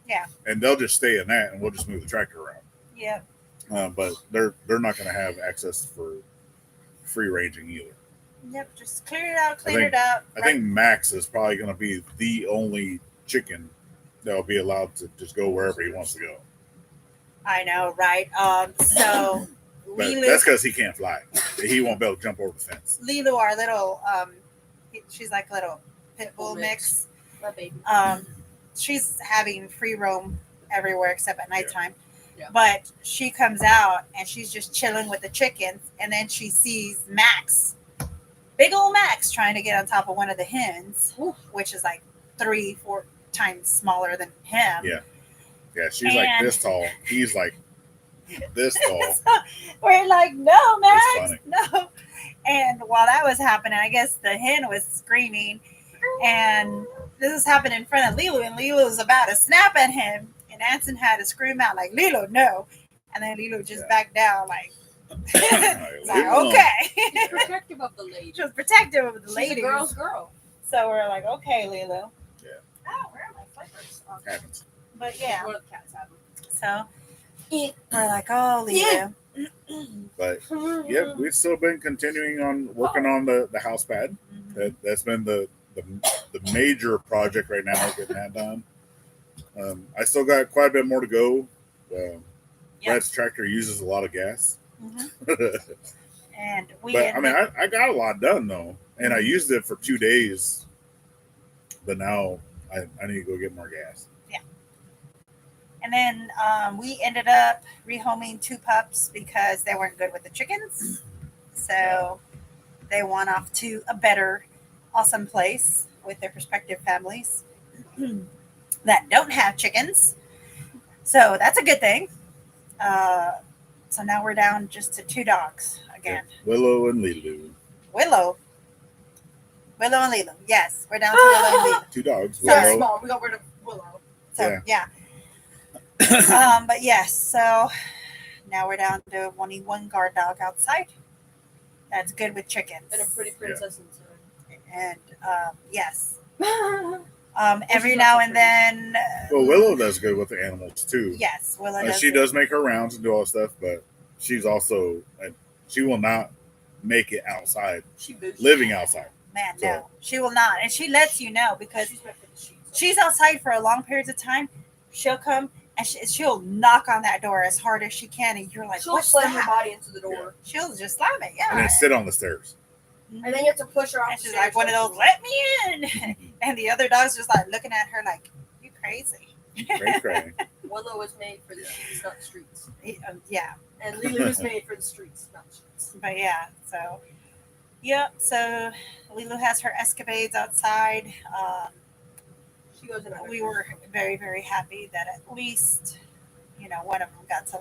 and they'll just stay in that, and we'll just move the tractor around. Yeah. But they're not going to have access for free ranging either. Yep, just clear it out, clean it up. I think Max is probably going to be the only chicken that will be allowed to just go wherever he wants to go. I know, right? So but that's because he can't fly. He won't be able to jump over the fence. Lulu, our little, she's like a little pit bull mix. My baby. She's having free roam everywhere except at nighttime. Yeah. But she comes out and she's just chilling with the chickens, and then she sees Max, big old Max, trying to get on top of one of the hens, which is like 3-4 times smaller than him. Yeah, she's like this tall. He's like this tall. So we're like, no, Max, no. And while that was happening, I guess the hen was screaming, and this is happening in front of Lilo, and Lilo was about to snap at him, and Anson had to scream out like, Lilo, no. And then Lilo just backed down like, like okay. She's protective of the lady. She was protective of the lady. She's a girl's girl. So we're like, okay, Lilo. Yeah. Oh, where are my flippers? Okay. Happens. But yeah. One of the cats have them. So we're like, oh, Lilo. But yeah, we've still been continuing on working on the house pad. That's been the major project right now, getting that done. I still got quite a bit more to go. Brad's tractor uses a lot of gas. And I got a lot done though, and I used it for 2 days. But now I need to go get more gas. Yeah. And then we ended up rehoming 2 pups because they weren't good with the chickens. So they went off to a better, awesome place with their respective families that don't have chickens. So that's a good thing. So now we're down just to 2 dogs again. Willow and Lilo. Willow and Lilo. Yes, we're down to Willow and Lilo. 2 dogs. So small. We got rid of Willow. So yeah. But yes, so now we're down to only 1 guard dog outside. That's good with chickens. And a pretty princess inside. And yes. Every now and then. Well, Willow does good with the animals too. Yes, Willow does. She does make her rounds and do all that stuff, but she's also she will not make it outside. Living outside. Man, no, she will not, and she lets you know because she's outside for a long period of time. She'll come and she'll knock on that door as hard as she can, and you're like, She'll what's slam her that? body into the door. She'll just slam it, yeah. And then sit on the stairs. And then you have to push her off. And she's like one of those, let me in. And the other dog's just like looking at her like, you crazy. Cray. Willow was made for the streets, not the streets. Yeah. And Lily was made for the streets, not the streets. But yeah, so yep. So Lulu has her escapades outside. She goes in. We were very, very happy that at least, one of them got to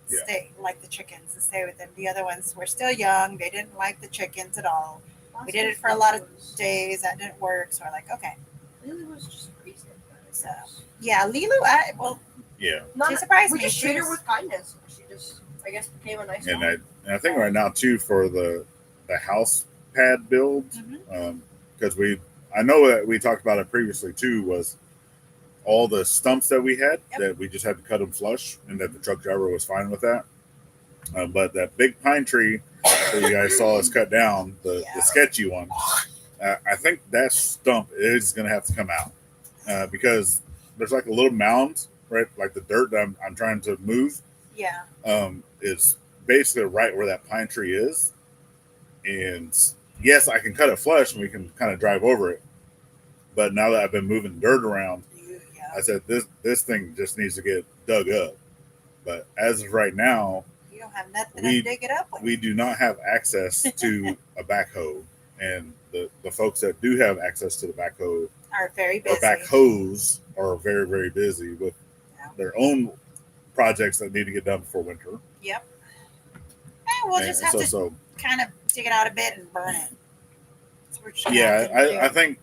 stay like the chickens and stay with them. The other ones were still young. They didn't like the chickens at all. We did it for a lot of days. That didn't work. So we're like, okay. Lily was just crazy. So yeah, Lulu. Yeah. She surprised me. We just treat her with kindness. She just, I guess, became a nice And dog. I think right now too for the house pad build, because I know that we talked about it previously too, was all the stumps that we had that we just had to cut them flush, and that the truck driver was fine with that. But that big pine tree that you guys saw us cut down, the sketchy one, I think that stump is going to have to come out because there's like a little mound, right? Like the dirt that I'm trying to move. Yeah. Is basically right where that pine tree is. And yes, I can cut it flush and we can kind of drive over it. But now that I've been moving dirt around, I said this thing just needs to get dug up. But as of right now, you don't have nothing to dig it up with. We do not have access to a backhoe. And the folks that do have access to the backhoe are very busy. Or backhoes are very, very busy with their own projects that need to get done before winter. Yep. And we'll just have to kind of dig it out a bit and burn it. I think,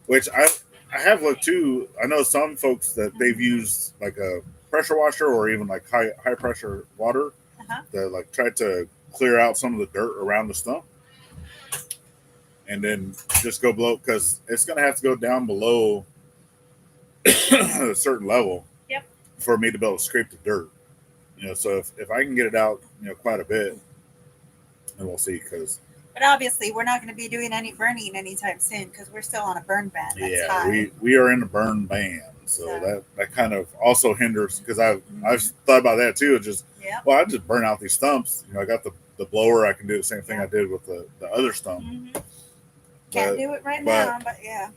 which I have looked too. I know some folks that they've used like a pressure washer or even like high pressure water that like tried to clear out some of the dirt around the stump, and then just go below because it's going to have to go down below a certain level for me to be able to scrape the dirt. So if I can get it out, quite a bit, and we'll see. But obviously, we're not going to be doing any burning anytime soon because we're still on a burn ban. That's high. we are in a burn ban, so that kind of also hinders because I've thought about that too. It's just I just burn out these stumps. I got the blower. I can do the same thing I did with the other stump. Mm-hmm. Can't do it right now, but yeah.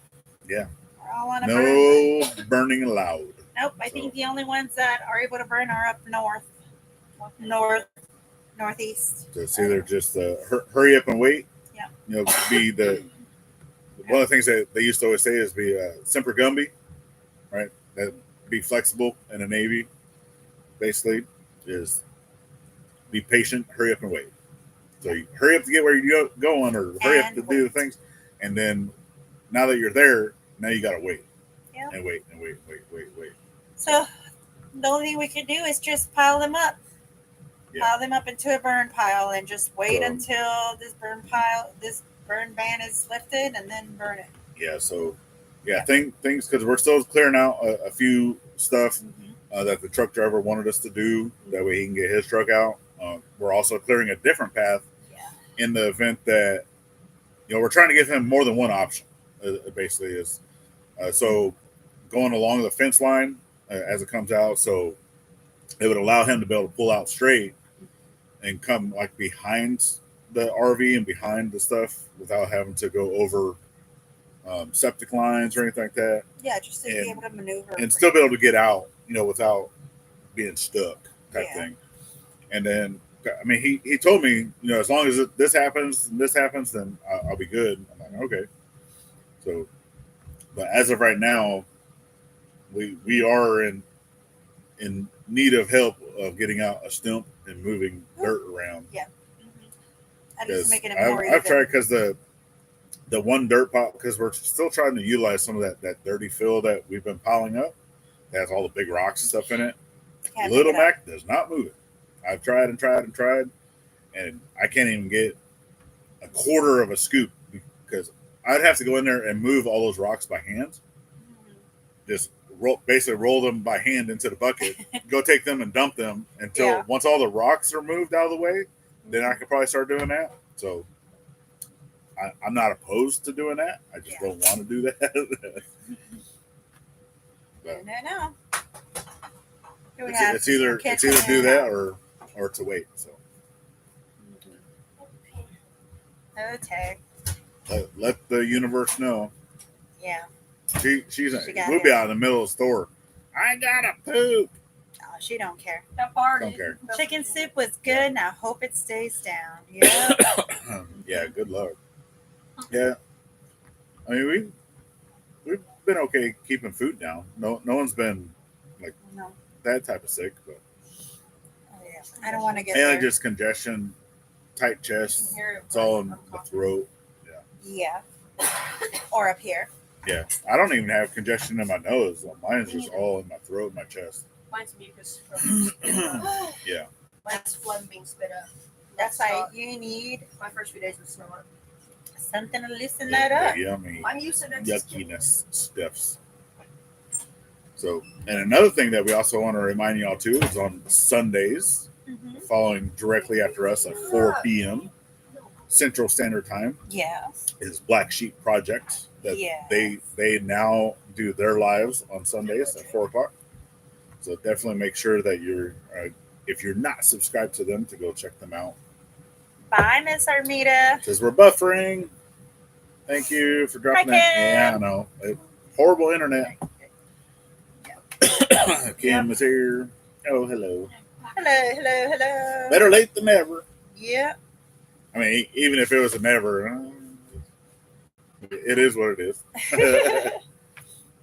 We're all on a burn ban. Burning allowed. Nope. I think the only ones that are able to burn are up northeast. So it's either just hurry up and wait. Yeah. Be the one of the things that they used to always say is be Semper Gumby, right? That be flexible in the Navy. Basically, is be patient, hurry up and wait. So you hurry up to get where you're going, or hurry up to do the things, and then now that you're there, now you gotta wait. Yeah. And wait. So the only thing we can do is just pile them up. Pile them up into a burn pile and just wait until this burn ban is lifted and then burn it. Yeah. So things because we're still clearing out a few stuff that the truck driver wanted us to do. That way he can get his truck out. We're also clearing a different path in the event that we're trying to give him more than one option. Basically, is so going along the fence line as it comes out, so it would allow him to be able to pull out straight and come like behind the RV and behind the stuff without having to go over septic lines or anything like that. Yeah, just to be able to maneuver and still be able to get out, without being stuck type thing. And then, I mean, he told me, as long as this happens and this happens, then I'll be good. I'm like, okay. So, but as of right now, we are in need of help of getting out a stump and moving dirt around. Yeah. I'm just making it more easy. I've tried because the one dirt pile, because we're still trying to utilize some of that dirty fill that we've been piling up. That has all the big rocks and stuff in it. Little Mac does not move it. I've tried and tried and tried, and I can't even get a quarter of a scoop because I'd have to go in there and move all those rocks by hand. Just basically roll them by hand into the bucket, go take them and dump them until once all the rocks are moved out of the way, then I could probably start doing that. So I'm not opposed to doing that. I just don't want to do that. No. We have It's either kitchen do and that out. or to wait. So Okay. let the universe know. Yeah. She's She got we'll it. be out in the middle of the store. I gotta poop. Oh, she don't care. That party. Don't care. Chicken soup was good. Now hope it stays down. Yeah. Yeah, good luck. Yeah, I mean we've been okay keeping food down. No one's been No. that type of sick, but Oh, yeah. I don't want to get mainly there. just congestion, tight chest. It's all in the throat. Yeah. Or up here. Yeah, I don't even have congestion in my nose. Mine's just all in my throat, my chest. Mine's mucus from Yeah. Mine's phlegm being spit up. That's why you need My first few days was snot. something to loosen that up. Yummy I'm used to that. yuckiness stuffs. So, and another thing that we also want to remind y'all too is on Sundays, Mm-hmm. following directly after us at 4 p.m. Central Standard Time Yeah. is Black Sheep Project. That Yeah. they now do their lives on Sundays at 4 o'clock. So definitely make sure that you're if you're not subscribed to them to go check them out. Bye, Miss Armida. Because we're buffering. Thank you for dropping Hi, that. Kim. Yeah, I know. Horrible internet. Kim is here. Oh, hello. Hello. Better late than never. Yeah. I mean, even if it was a never, it is what it is.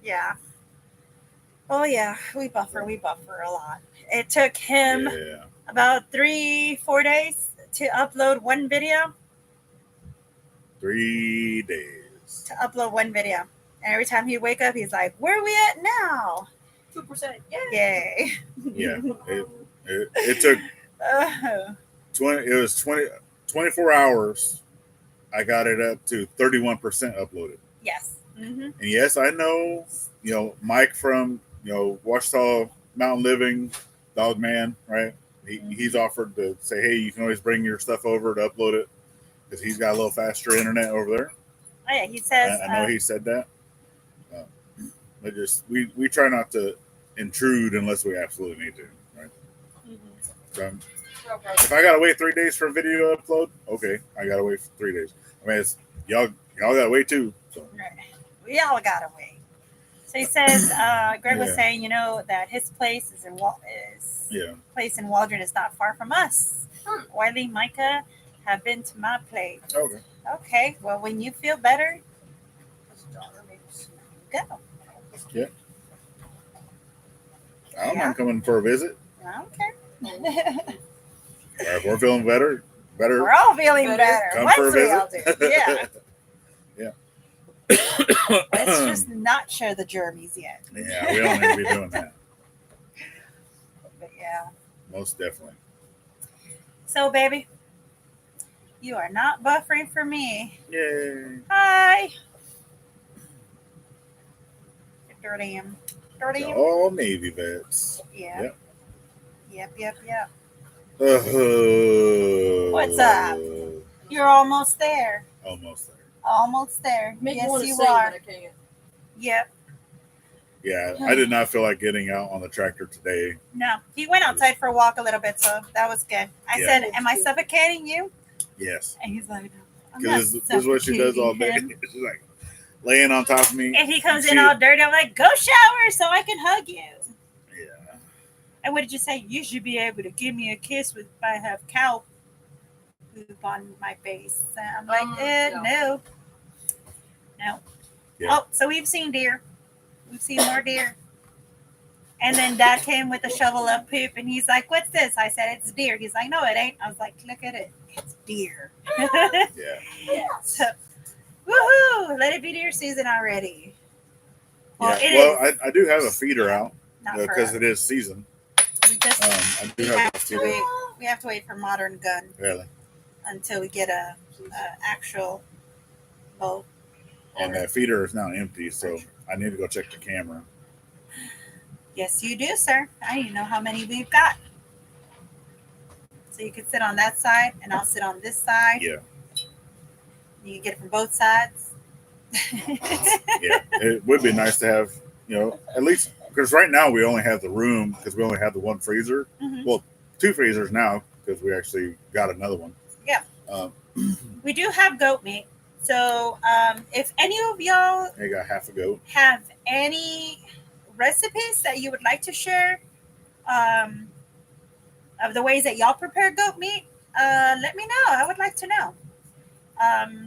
Yeah. Oh yeah, we buffer a lot. It took him Yeah. about 3-4 days to upload one video. 3 days. To upload one video. And every time he'd wake up, he's like, "Where are we at now?" 2%. Yeah. Yay. Yeah. It took Oh. 24 hours. I got it up to 31% uploaded. Yes. Mm-hmm. And yes, I know, Mike from, Washita Mountain Living, Dog Man, right? He's offered to say, hey, you can always bring your stuff over to upload it because he's got a little faster internet over there. Oh yeah, he says. I know he said that. We try not to intrude unless we absolutely need to, right? Mhm. So, if I gotta wait 3 days for a video to upload, okay, I gotta wait for 3 days. I mean, y'all gotta wait too. So. Right. We all gotta wait. So he says, Greg was Yeah. saying, that his place is place in Waldron is not far from us. Wiley, Micah have been to my place. Okay. Okay. Well, when you feel better, go. Yeah. I don't mind coming for a visit. I don't care. If we're feeling better. We're all feeling better. Come Once for a we all visit. do. Yeah. Yeah. Let's just not share the germies yet. Yeah, we don't need to be doing that. But yeah. Most definitely. So, baby, you are not buffering for me. Yay. Hi. Dirty him. All Navy vets. Yeah. Yep. What's up? You're almost there. Almost there. Make me Yes, want to you sing, are. but I can't. Yep. Yeah, I did not feel like getting out on the tractor today. No, he went outside for a walk a little bit, so that was good. I Yeah. said, "Am I suffocating you?" Yes. And he's like, "I'm not Because this is what she does all day. suffocating him." She's like laying on top of me. And he comes in all dirty. I'm like, "Go shower so I can hug you." Yeah. And what did you say? You should be able to give me a kiss if I have cow poop on my face. And I'm like, no. Yeah. Oh, so we've seen deer. We've seen more deer. And then Dad came with a shovel of poop, and he's like, "What's this?" I said, "It's deer." He's like, "No, it ain't." I was like, "Look at it. It's deer." Yeah. So, woohoo! Let it be deer season already. Well, Yeah. it Well, is. I do have a feeder out Not for because us. it is season. We just I do we have a have to feeder. wait. We have to wait for modern gun Really. until we get a actual boat. And that feeder is now empty, so I need to go check the camera. Yes, you do, sir. I need to know how many we've got. So you can sit on that side, and I'll sit on this side. Yeah. You can get it from both sides. Yeah. It would be nice to have, at least because right now we only have the room because we only have the one freezer. Mhm. Well, 2 freezers now because we actually got another one. Yeah. Um, We do have goat meat. So if any of y'all I got half a goat. have any recipes that you would like to share of the ways that y'all prepare goat meat, let me know. I would like to know.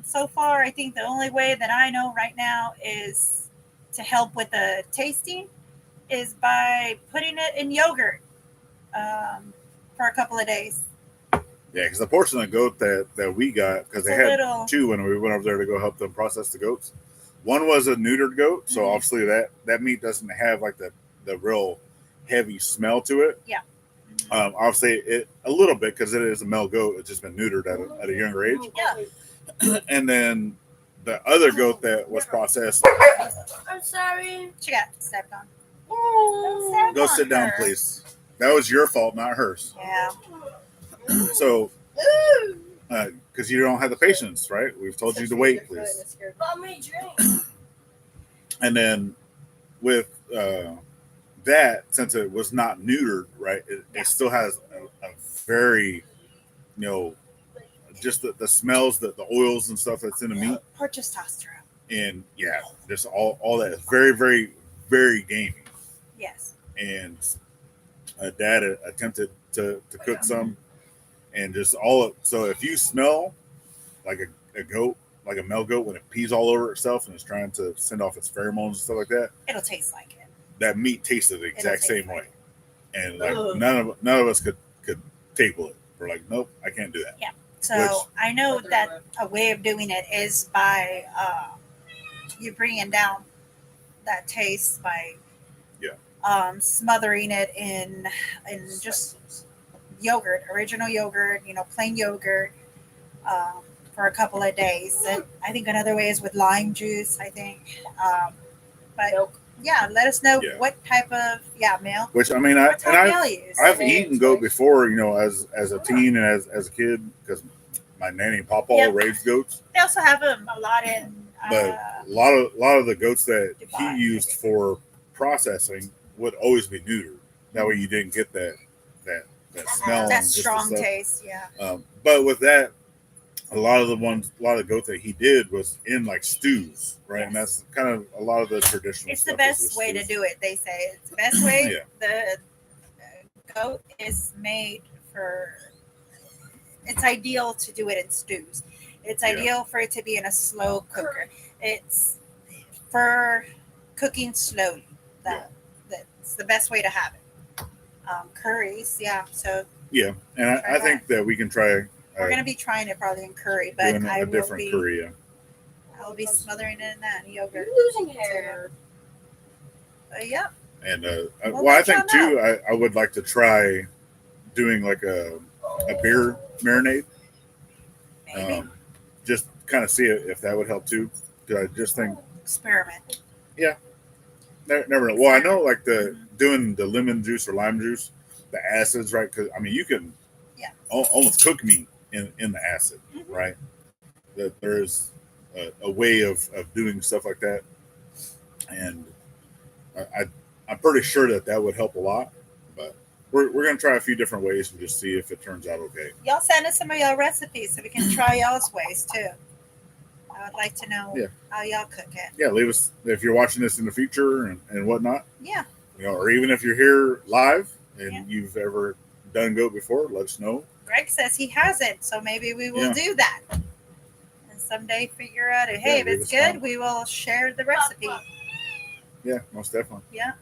So far, I think the only way that I know right now is to help with the tasting is by putting it in yogurt for a couple of days. Yeah, because the portion of goat that we got, because they It's a had little- 2 when we went over there to go help them process the goats. One was a neutered goat, so Mhm. obviously that meat doesn't have like the real heavy smell to it. Yeah. Obviously, it a little bit because it is a male goat. It's just been neutered at a younger age. Yeah. And then the other goat that was processed. I'm sorry. She got stepped on. Go sit down, please. That was your fault, not hers. Yeah. So, because you don't have the patience, right? We've told you to wait, please. Mommy, drink. And then with that, since it was not neutered, right, it still has a very, just the smells, the oils and stuff that's in the meat. Or testosterone. And yeah, just all that is very, very, very gamey. Yes. And Dad attempted to cook some, and just all of, so if you smell like a goat, like a male goat, when it pees all over itself and is trying to send off its pheromones and stuff like that, It'll taste like it. that meat tasted the exact taste same like way. And like none of us could table it. We're like, nope, I can't do that. Yeah. So I know that a way of doing it is by you bringing down that taste by smothering it in just yogurt, original yogurt, plain yogurt, for a couple of days. And I think another way is with lime juice. I think, but Milk. yeah, let us know Yeah. what type of milk. Which I mean, What type y'all use? I've eaten goat before, as a teen and as a kid, because my nanny and papa Yep. raised goats. They also have them a lot in. But a lot of the goats that Dubai. he used for processing would always be neutered. That way you didn't get that smell. and That just the strong stuff. taste, yeah. But with that, a lot of the goat that he did was in like stews, right? Yes. And that's kind of a lot of the traditional. It's the stuff best is with way to stews. do it. They say it's the best way. Yeah. The goat is made for. It's ideal to do it in stews. It's Yeah. ideal for it to be in a slow cooker. It's for cooking slowly. That's the best way to have it. Curries, yeah. So Yeah, and I Try think that we can try we're gonna be trying it probably in curry, but doing I a will different be. curry. Yeah. I'll be smothering it in that yogurt. You're losing hair. Yeah. And Well, well, I let think y'all too, I would like to try doing like a beer marinade. Maybe Just kind of see if that would help too. Because I just think experiment. never know. Well, I know like doing the lemon juice or lime juice, the acids, right? Because I mean, you can almost cook meat in the acid, Mhm. right? That there's a way of doing stuff like that, and I'm pretty sure that would help a lot. But we're gonna try a few different ways and just see if it turns out okay. Y'all send us some of y'all recipes so we can try y'all's ways too. I would like to know how y'all cook it. Yeah, leave us if you're watching this in the future and whatnot. Yeah. Or even if you're here live and Yeah. you've ever done goat before, let us know. Greg says he hasn't, so maybe we will do that. And someday figure out if Yeah, if leave it's us good, know. we will share the recipe. Yeah, most definitely. Yeah.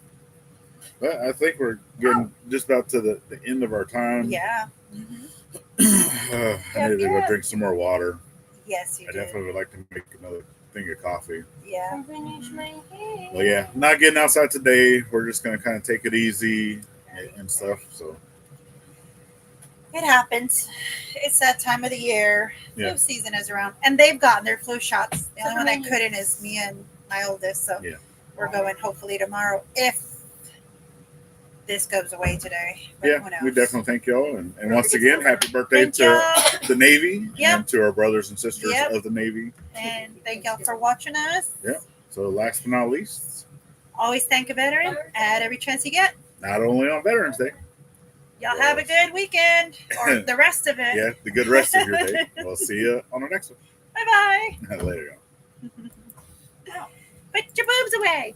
But I think we're getting just about to the end of our time. Yeah. Mm-hmm. I need to go drink some more water. Yes, you I do. definitely would like to make another thing of coffee. Yeah. Well, yeah, not getting outside today. We're just going to kind of take it easy and stuff. So It happens. It's that time of the year. Yeah. Flu season is around. And they've gotten their flu shots. The only one that couldn't is me and my oldest. So we're going hopefully tomorrow if this goes away today. But who knows? we definitely thank y'all. And once again, happy birthday Thank y'all. to the Navy Yep. and to our brothers and sisters Yep. of the Navy. And thank y'all for watching us. Yeah. So last but not least, Always thank a veteran at every chance you get. Not only on Veterans Day. Y'all have a good weekend or the rest of it. Yeah, the good rest of your day. We'll see you on the next one. Bye bye. Later. Put your boobs away.